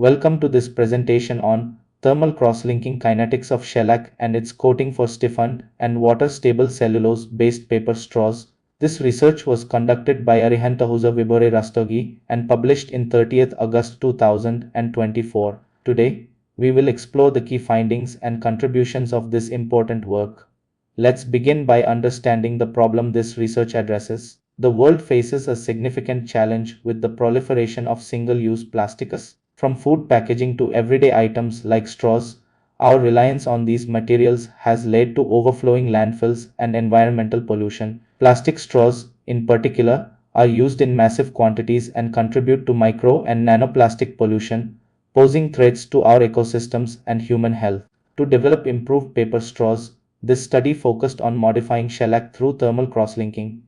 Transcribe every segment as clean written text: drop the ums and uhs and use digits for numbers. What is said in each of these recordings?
Welcome to this presentation on thermal cross-linking kinetics of shellac and its coating for stiffened and water-stable cellulose-based paper straws. This research was conducted by Arihant, Ahuja, Vibhore, Rastogi and published in 30th August 2024. Today, we will explore the key findings and contributions of this important work. Let's begin by understanding the problem this research addresses. The world faces a significant challenge with the proliferation of single-use plastics. From food packaging to everyday items like straws, our reliance on these materials has led to overflowing landfills and environmental pollution. Plastic straws, in particular, are used in massive quantities and contribute to micro and nanoplastic pollution, posing threats to our ecosystems and human health. To develop improved paper straws, this study focused on modifying shellac through thermal crosslinking.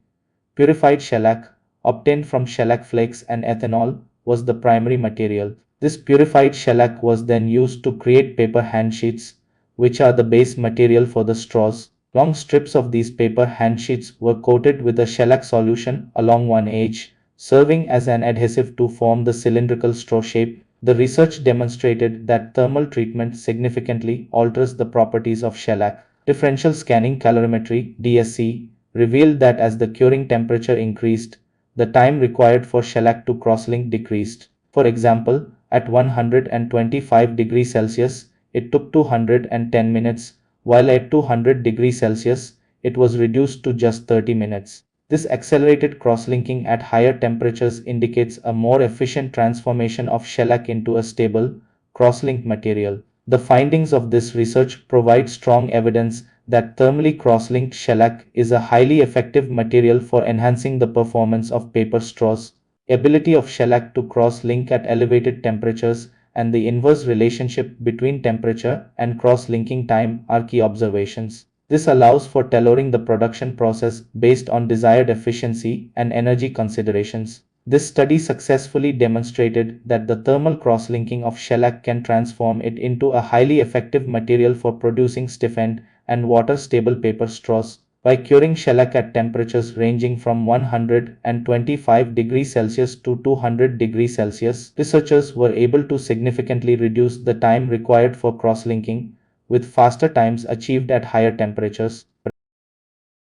Purified shellac, obtained from shellac flakes and ethanol, was the primary material. This purified shellac was then used to create paper handsheets, which are the base material for the straws. Long strips of these paper handsheets were coated with a shellac solution along one edge, serving as an adhesive to form the cylindrical straw shape. The research demonstrated that thermal treatment significantly alters the properties of shellac. Differential scanning calorimetry (DSC) revealed that as the curing temperature increased, the time required for shellac to crosslink decreased. For example, at 125 degrees Celsius, it took 210 minutes, while at 200 degrees Celsius, it was reduced to just 30 minutes. This accelerated crosslinking at higher temperatures indicates a more efficient transformation of shellac into a stable, crosslinked material. The findings of this research provide strong evidence that thermally cross-linked shellac is a highly effective material for enhancing the performance of paper straws. Ability of shellac to cross-link at elevated temperatures and the inverse relationship between temperature and cross-linking time are key observations. This allows for tailoring the production process based on desired efficiency and energy considerations. This study successfully demonstrated that the thermal cross-linking of shellac can transform it into a highly effective material for producing stiffened and water-stable paper straws. By curing shellac at temperatures ranging from 125 degrees Celsius to 200 degrees Celsius, researchers were able to significantly reduce the time required for cross-linking, with faster times achieved at higher temperatures.